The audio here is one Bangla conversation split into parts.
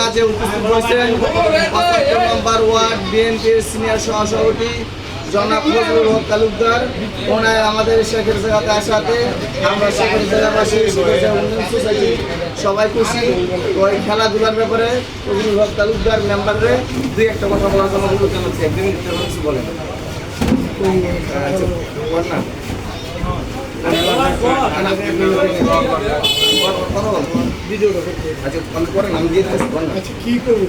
মাঝে উপস্থিত হয়েছেন নম্বর ওয়ার্ড বিএনপির সিনিয়র সহসভাপতি জনাব ফজলুল হক তালুকদার। ওনায় আমাদের শেখের জায়গাতে আসাতে আমরা শেখের জায়গাবাসী সোসাইটি সবাই খুশি। ওই খেলাধুলার ব্যাপারে ফজলুল হক তালুকদার মেম্বাররে দুই একটা কথা বলার জন্য অনুরোধ জানাচ্ছি। একদম কিছু বলেন কি করবো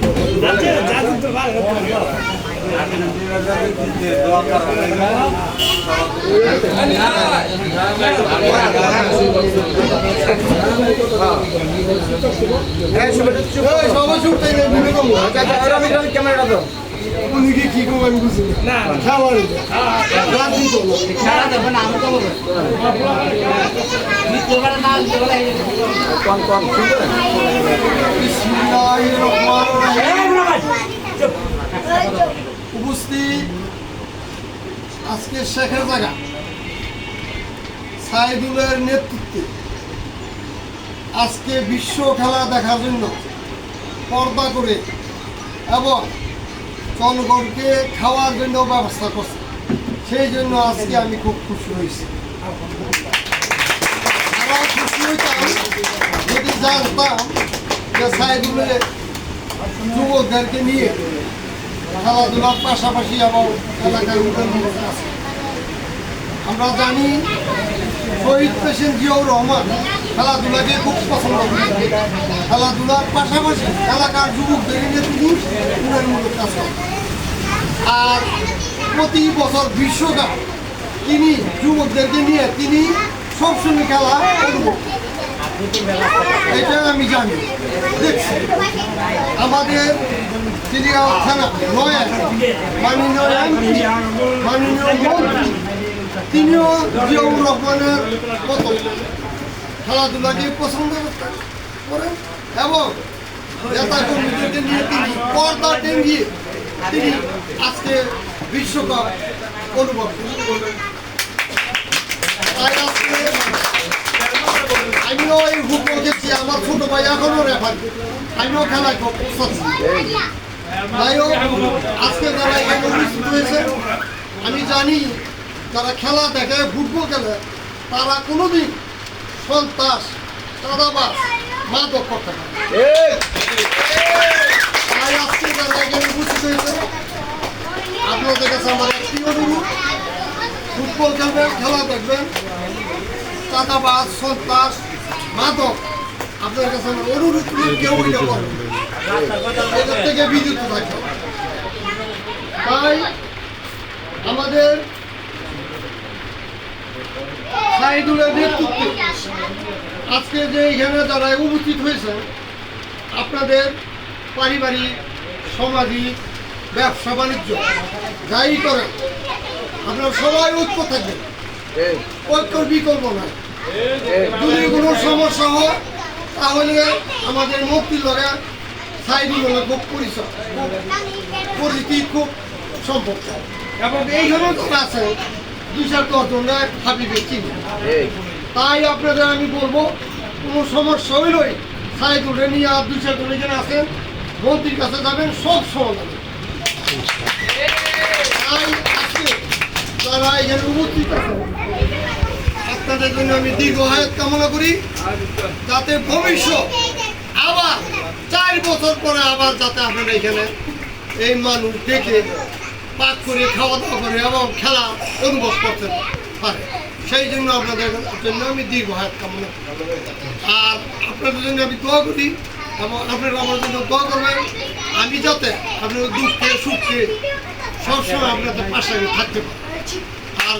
ক্যামেরাটা তো উনিকে কি করবো আমি বুঝি না খাওয়ার উপস্থিত আজকে শেখের জায়গা সাইদুলের নেতৃত্বে আজকে বিশ্ব খেলা দেখার জন্য পর্দা করে এবং জনগণকে খাওয়ার জন্য ব্যবস্থা করছে। সেই জন্য আজকে আমি খুব খুশি হয়েছি। আমরা খুশি হইতাম যদি জানতাম যে সাইদুলের যুবকদেরকে নিয়ে খেলাধুলার পাশাপাশি এবং এলাকার উন্নয়ন আছে। আমরা জানি শহীদ প্রেসিডেন্ট জিয়াউর রহমান খেলাধুলাকে খুব পছন্দ করেন। খেলাধুলার পাশাপাশি এলাকার যুবকদেরকে নিয়ে তিনি উন্নয়নমূলক কাজ করেন। আর প্রতি বছর বিশ্বকাপ তিনি যুবকদেরকে নিয়ে তিনি সবসময় খেলা অনুভব করেন। এটা আমি জানি, দেখছি আমাদের চিড়িয়াখাল থানা নয় মাননীয় এমপি মাননীয় মন্ত্রী তিনিও জিয়াউর রহমানের মতো খেলাধুলাকে পছন্দ করেন এবং নেতা কর্মীদেরকে নিয়ে তিনি পর্দা টেঙ্গিয়ে তিনি আজকে বিশ্বকাপ অনুভব করবেন। তাই আজকে আমিও এই ফুটবল খেলছি, আমার ছোট ভাই এখনো রেফারি, আমিও খেলায় খুব পছন্দ। যাই হোক, আজকে যারা এখানে উপস্থিত হয়েছে আমি জানি যারা খেলা দেখে ফুটবল খেলে তারা কোনোদিন সন্ত্রাস চাঁদাবাজ মাদক করতে পারে। তাই আজকে যারা এখানে উপস্থিত হয়েছে আপনাদের কাছে আমার একটি অনুরোধ, ফুটবল খেলবেন, খেলা দেখবেন, চাঁদাবাজ সন্ত্রাস মাদক আপনাদের কাছে আমার অনুরোধ কেউ এটা করবেন, এদের থেকে বিদ্যুৎ থাকবে। তাই আমাদের সাইদুলের নেতৃত্বে আজকে যে এখানে যারা উপস্থিত হয়েছে আপনাদের পারিবারিক সামাজিক ব্যবসা বাণিজ্য যাই করেন আপনারা সবাই ঐক্য থাকবেন, ঐক্যর বিকল্প নাই। যদি কোনো সমস্যা হয় তাহলে আমাদের মুক্তির লড়া সাইদুল খুব পরিচয় পরিচিতি খুব সম্পর্ক এবং এইখানেও যারা আছে 2-10 জন হাবিবের চিনি। তাই আপনাদের আমি বলবো কোনো সমস্যা হইলই সাইদুলরে নিয়ে আর 2-4 জন এখানে আছেন মন্ত্রীর কাছে যাবেন, সব সমাধান। তাই আজকে যারা এখানে উপস্থিত আছেন আপনাদের জন্য আমি দীর্ঘ হায়াত কামনা করি, যাতে ভবিষ্যৎ আবার 4 বছর পরে আবার যাতে আপনারা এখানে এই মানুষ দেখে পাক করে খাওয়া দাওয়া করে এবং খেলা অনুভব করতে পারে। সেই জন্য আপনাদের জন্য আমি দীর্ঘ হায়াত কামনা করি। আর আপনাদের জন্য আমি দোয়া করি এবং আপনারা আমার জন্য দোয়া করবেন আমি যাতে আপনাদের দুঃখে সুখে সবসময় আপনাদের পাশে আমি থাকতে পারি আর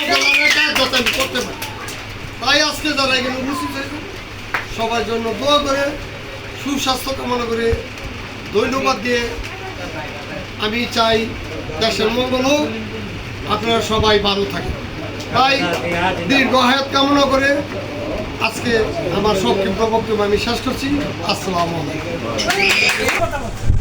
জনগণের কাজ যাতে আমি করতে পারি। তাই আজকে যারা এখানে উপস্থিত হয়েছে সবার জন্য দোয়া করে সুস্বাস্থ্য কামনা করে ধন্যবাদ দিয়ে আমি চাই দেশের মঙ্গল হোক, আপনারা সবাই ভালো থাকেন। তাই দীর্ঘ হায়াত কামনা করে আজকে আমার সংক্ষিপ্ত বক্তব্য আমি শেষ করছি। আসসালামু আলাইকুম।